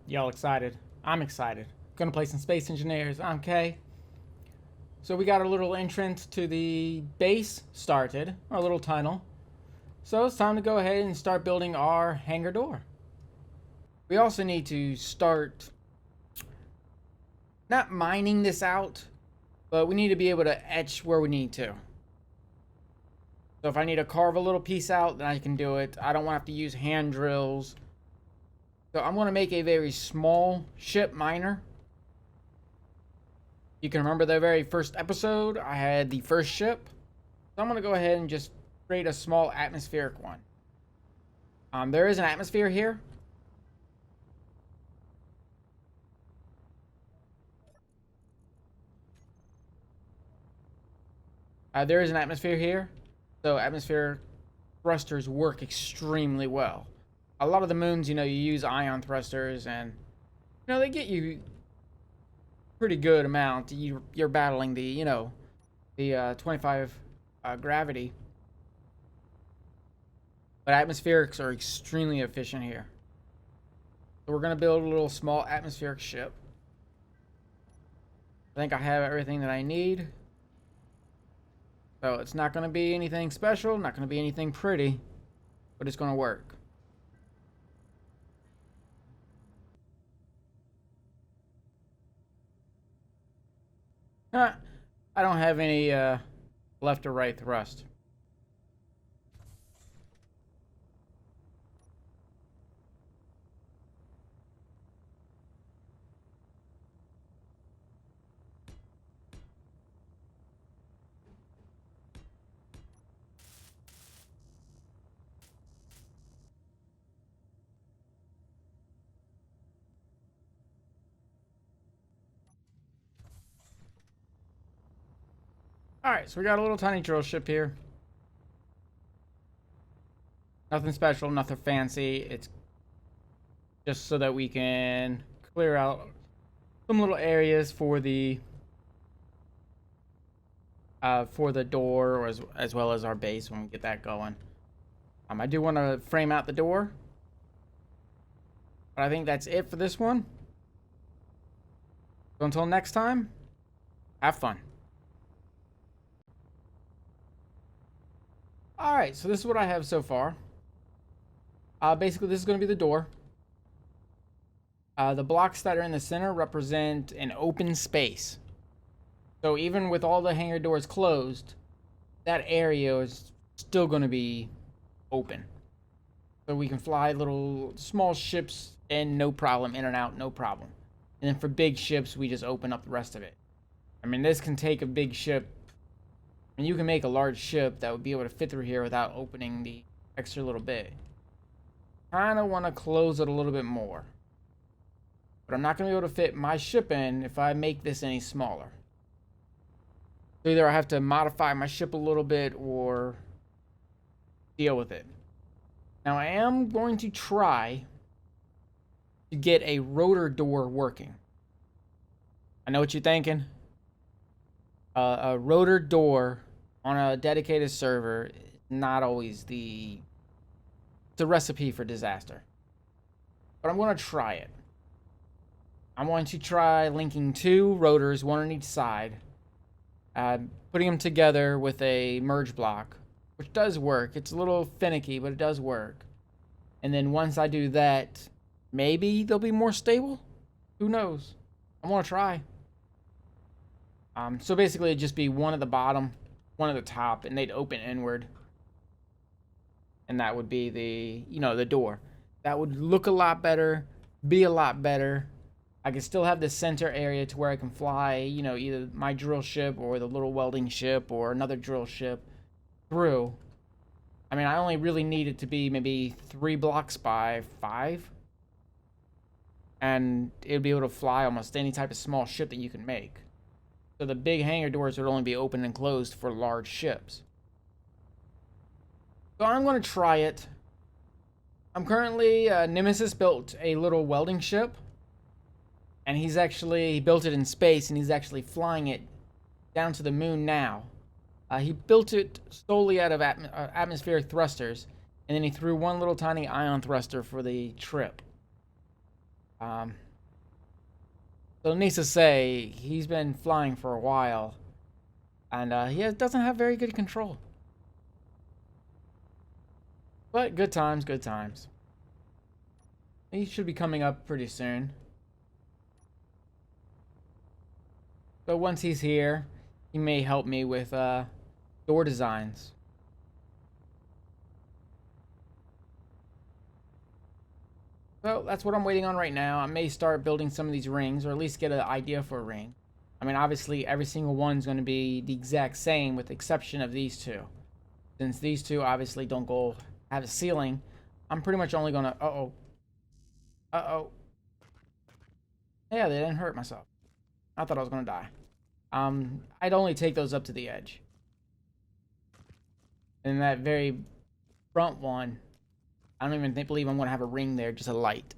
Y'all excited? I'm excited. Gonna play some Space Engineers. I'm Kay. So we got our little entrance to the base started, our little tunnel. So it's time to go ahead and start building our hangar door. We also need to start not mining this out, but we need to be able to etch where we need to. So if I need to carve a little piece out, then I can do it. I don't want to have to use hand drills. So I'm going to make a very small ship miner. You can remember the very first episode, I had the first ship. So I'm going to go ahead and just create a small atmospheric one. There is an atmosphere here. There is an atmosphere here. So atmosphere thrusters work extremely well. A lot of the moons, you use ion thrusters and, they get you pretty good amount. You're battling the 25 gravity. But atmospherics are extremely efficient here. So we're going to build a little small atmospheric ship. I think I have everything that I need. So it's not going to be anything special, not going to be anything pretty, but it's going to work. I don't have any left or right thrust. Alright, so we got a little tiny drill ship here. Nothing special, nothing fancy. It's just so that we can clear out some little areas for the door, or as well as our base when we get that going. I do want to frame out the door, but I think that's it for this one. So until next time, have fun. Alright, so this is what I have so far. Basically, this is going to be the door. The blocks that are in the center represent an open space. So even with all the hangar doors closed, that area is still going to be open. So we can fly little small ships in, no problem, in and out, no problem. And then for big ships, we just open up the rest of it. I mean, this can take a big ship. And you can make a large ship that would be able to fit through here without opening the extra little bit. Kind of want to close it a little bit more. But I'm not going to be able to fit my ship in if I make this any smaller. So either I have to modify my ship a little bit or deal with it. Now I am going to try to get a rotor door working. I know what you're thinking. A rotor door on a dedicated server is not always the recipe for disaster. But I'm going to try it. I'm going to try linking two rotors, one on each side, putting them together with a merge block, which does work. It's a little finicky, but it does work. And then once I do that, maybe they'll be more stable? Who knows? I'm going to try. So basically it'd just be one at the bottom, one at the top, and they'd open inward. And that would be the door. That would look a lot better, be a lot better. I can still have the center area to where I can fly, either my drill ship or the little welding ship or another drill ship through. I mean, I only really need it to be maybe 3 blocks by 5. And it would be able to fly almost any type of small ship that you can make. So the big hangar doors would only be open and closed for large ships. So I'm going to try it. I'm currently, Nemesis built a little welding ship. And he built it in space, and he's actually flying it down to the moon now. He built it solely out of atmospheric thrusters, and then he threw one little tiny ion thruster for the trip. Um, so needless to say, he's been flying for a while, and doesn't have very good control. But good times, good times. He should be coming up pretty soon. So once he's here, he may help me with door designs. So that's what I'm waiting on right now. I may start building some of these rings, or at least get an idea for a ring. I mean, obviously, every single one's going to be the exact same, with the exception of these two. Since these two obviously don't go have a ceiling, I'm pretty much only going to... Uh-oh. Uh-oh. Yeah, they didn't hurt myself. I thought I was going to die. I'd only take those up to the edge. And that very front one, I don't even believe I'm going to have a ring there, just a light.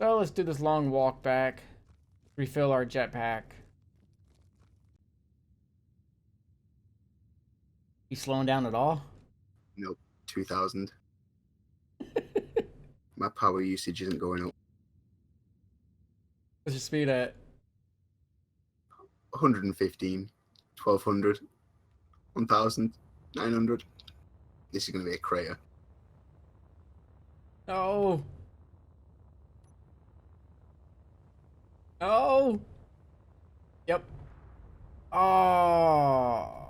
So let's do this long walk back, refill our jetpack. You slowing down at all? Nope, 2,000. My power usage isn't going up. What's your speed at? 115, 1,200, 1,900. This is going to be a crater. No. No. Yep. Oh.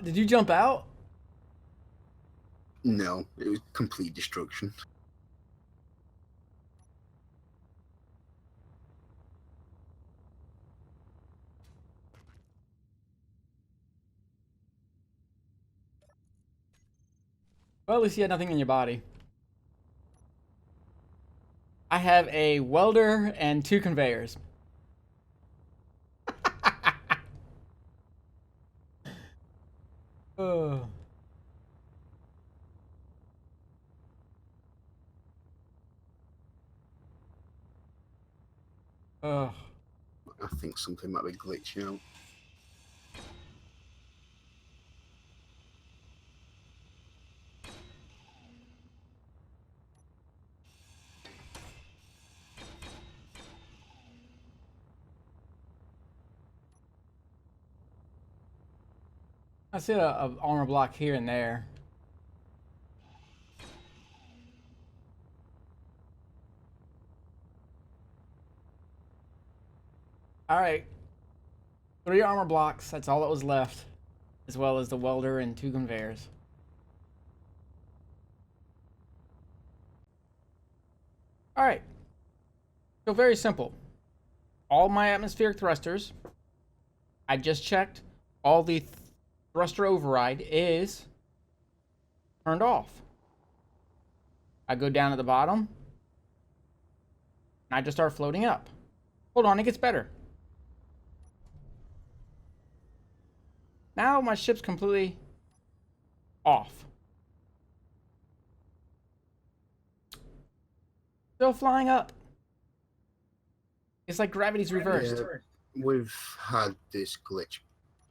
Did you jump out? No, it was complete destruction. Well, at least you had nothing in your body. I have a welder and 2 conveyors. Oh. Oh. I think something might be glitching out. I see a armor block here and there. All right. 3 armor blocks. That's all that was left. As well as the welder and 2 conveyors. All right. So very simple. All my atmospheric thrusters, I just checked. All the thruster override is turned off. I go down at the bottom, and I just start floating up. Hold on, it gets better. Now my ship's completely off. Still flying up. It's like gravity's reversed. Yeah, we've had this glitch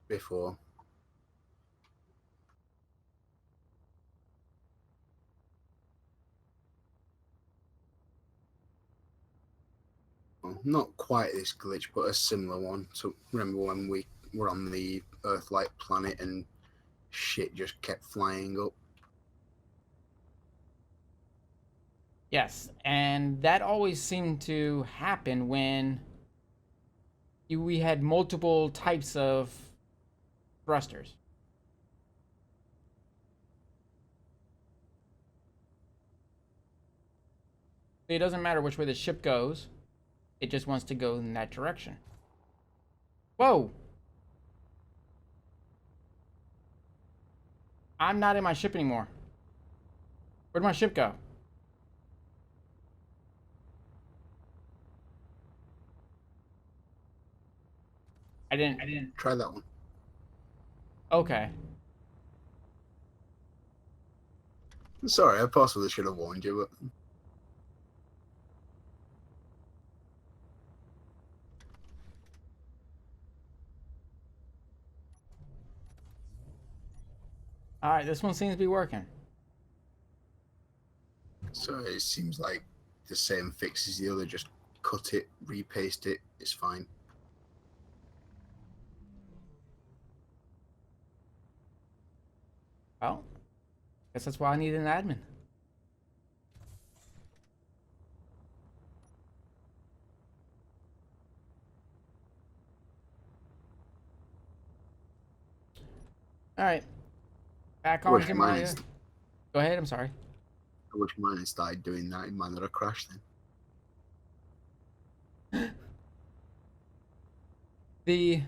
before. Well, not quite this glitch, but a similar one. So remember when we were on the Earth-like planet and shit just kept flying up? Yes, and that always seemed to happen when we had multiple types of thrusters. It doesn't matter which way the ship goes, it just wants to go in that direction. Whoa! I'm not in my ship anymore. Where'd my ship go? I didn't. Try that one. Okay. Sorry, I possibly should have warned you, but... All right, this one seems to be working. So it seems like the same fix as the other. Just cut it, repaste it. It's fine. Well, guess that's why I need an admin. All right, back I on wish to mine my. had, Go ahead. I'm sorry. I wish mine had started doing that. It might not have crashed then. The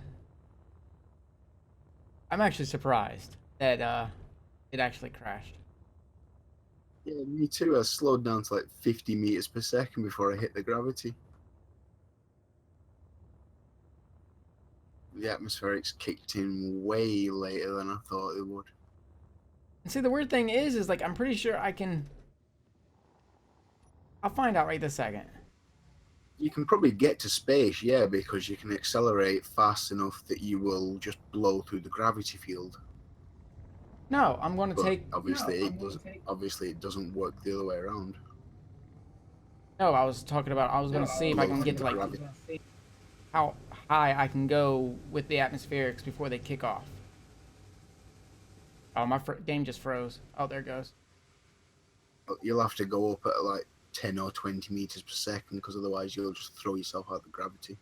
I'm actually surprised that it actually crashed. Yeah, me too. I slowed down to like 50 meters per second before I hit the gravity. The atmospherics kicked in way later than I thought it would. And see, the weird thing is like I'm pretty sure I can. I'll find out right this second. You can probably get to space, yeah, because you can accelerate fast enough that you will just blow through the gravity field. No, I'm going to But take. obviously it doesn't work the other way around. No, I was talking about. I was going to see if I Blow can through get the to like gravity. how high I can go with the atmospherics before they kick off. Oh, my game just froze. Oh, there it goes. You'll have to go up at like 10 or 20 meters per second because otherwise you'll just throw yourself out of gravity.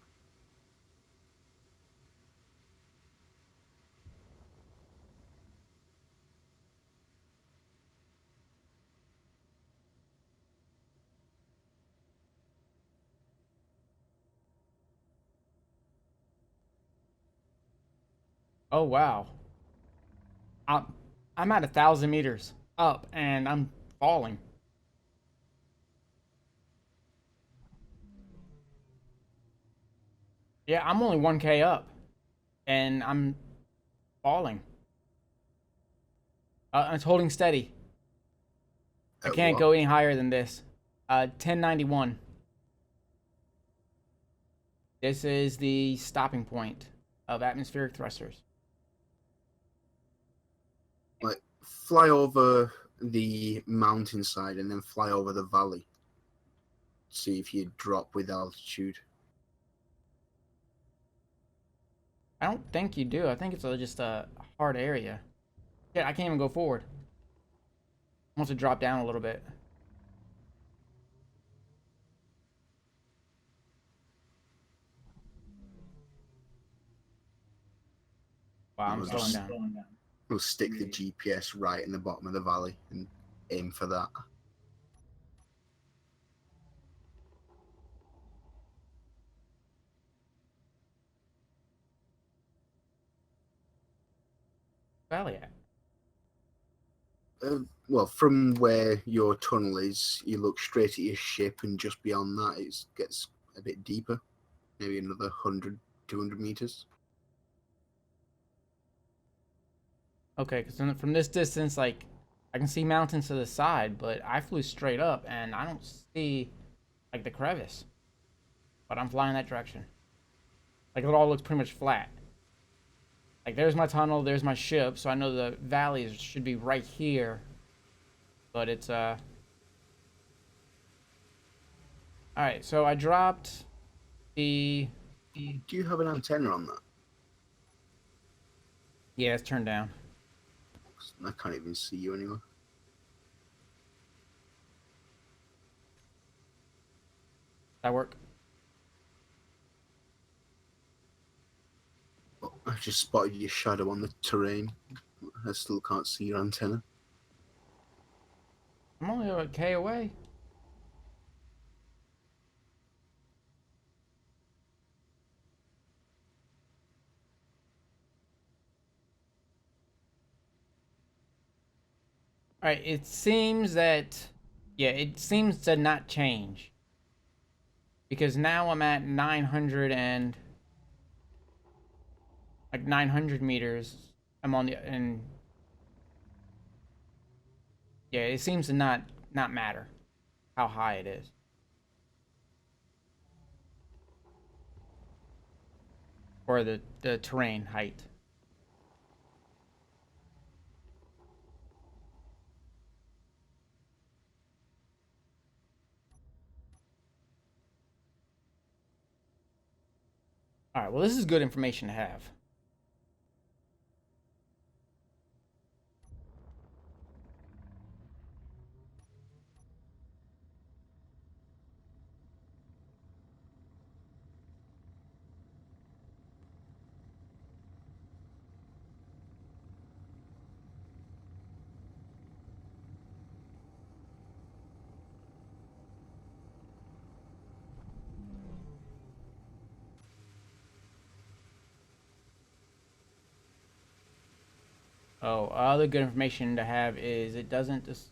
Oh wow. I'm I'm at 1,000 meters up and I'm falling. Yeah, I'm only 1K up and I'm falling. It's holding steady. I At can't what? go any higher than this. 1091. This is the stopping point of atmospheric thrusters. Like, fly over the mountainside and then fly over the valley. See if you drop with altitude. I don't think you do. I think it's just a hard area. Yeah, I can't even go forward. I want to drop down a little bit. Wow, I'm We'll slowing just down. we'll stick the GPS right in the bottom of the valley and aim for that. Valley at? Well, from where your tunnel is, you look straight at your ship, and just beyond that, it gets a bit deeper, maybe another 100, 200 meters. Okay, because from this distance, like, I can see mountains to the side, but I flew straight up and I don't see, like, the crevice. But I'm flying that direction. Like, it all looks pretty much flat. Like, there's my tunnel, there's my ship, so I know the valleys should be right here. But it's, Alright, so I dropped the... Do you have an antenna on that? Yeah, it's turned down. I can't even see you anymore. That work? Oh, I just spotted your shadow on the terrain. I still can't see your antenna. I'm only a K away. Alright, it seems that... Yeah, it seems to not change. Because now I'm at 900 and... Like 900 meters. I'm on the... And... Yeah, it seems to not matter how high it is. Or the terrain height. All right, well, this is good information to have. Oh, other good information to have is it doesn't just,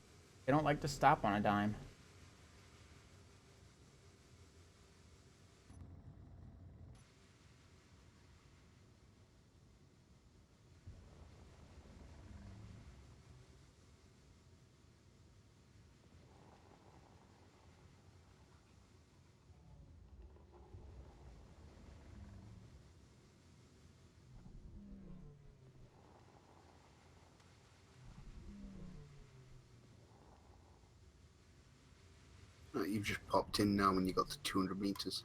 they don't like to stop on a dime. You've just popped in now when you got to 200 meters.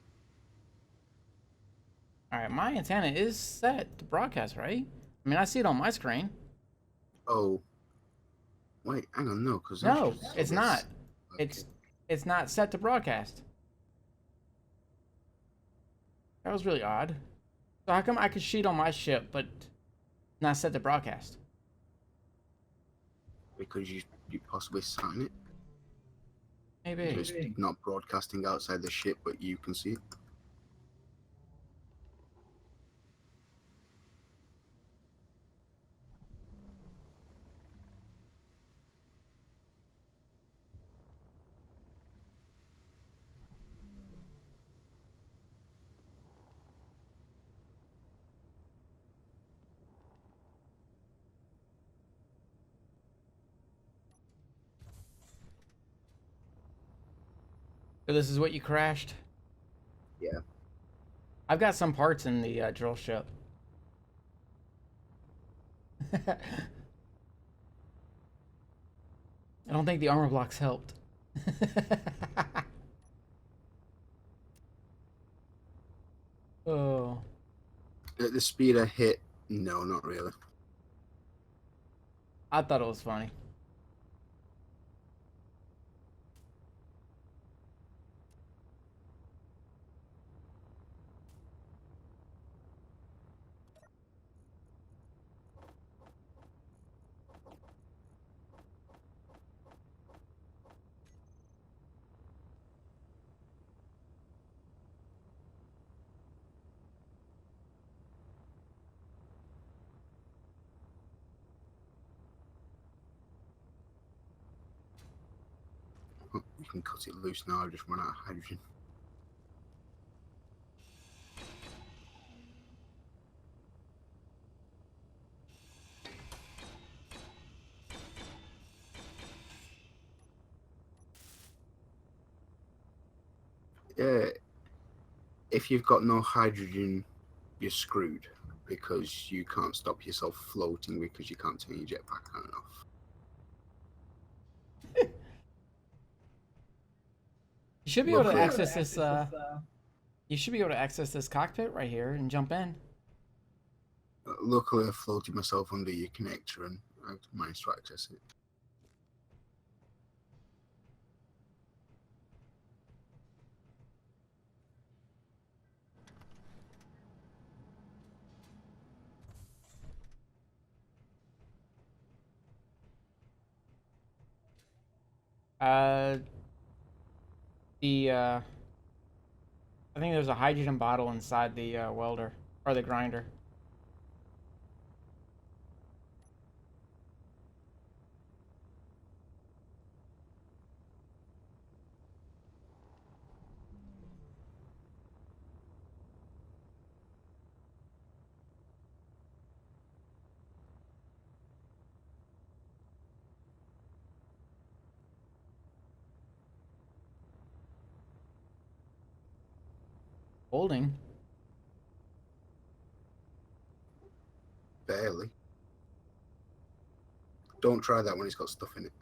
All right, my antenna is set to broadcast, right? I mean, I see it on my screen. Oh, wait, hang on, no, because No, it's not. Okay. It's not set to broadcast. That was really odd. So how come I could sheet on my ship, but not set to broadcast? Because you possibly sign it. Maybe. So it's not broadcasting outside the ship, but you can see it. So this is what you crashed? Yeah. I've got some parts in the drill ship. I don't think the armor blocks helped. Oh. At the speed I hit, no, not really. I thought it was funny. Oh, you can cut it loose now. I've just run out of hydrogen. Yeah, if you've got no hydrogen, you're screwed because you can't stop yourself floating because you can't turn your jetpack on and off. You should be able to Luckily, access this. You should be able to access this cockpit right here and jump in. luckily I floated myself under your connector and I managed to access it. Uh, I think there's a hydrogen bottle inside the welder or the grinder. Holding. Barely. Don't try that when it's got stuff in it.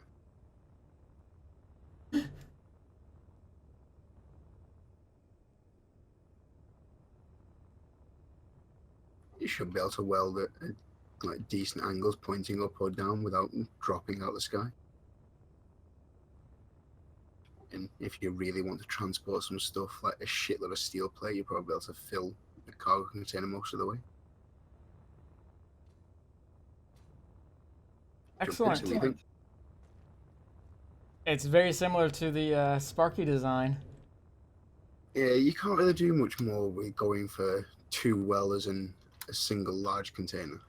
You should be able to weld at like decent angles, pointing up or down without dropping out the sky. And if you really want to transport some stuff like a shitload of steel plate, you're probably able to fill the cargo container most of the way. Excellent. What do you think? It's very similar to the Sparky design. Yeah, you can't really do much more with going for 2 welders and a single large container.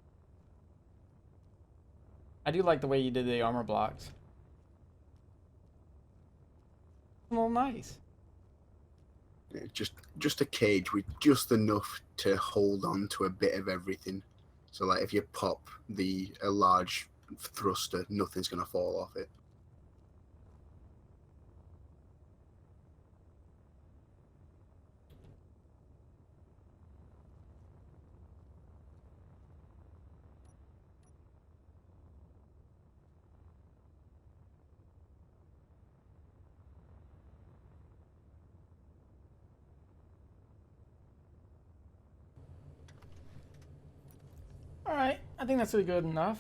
I do like the way you did the armor blocks. A little nice. Yeah, just a cage with just enough to hold on to a bit of everything. So like if you pop a large thruster, nothing's gonna fall off it. All right, I think that's really good enough.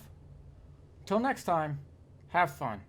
Till next time, have fun.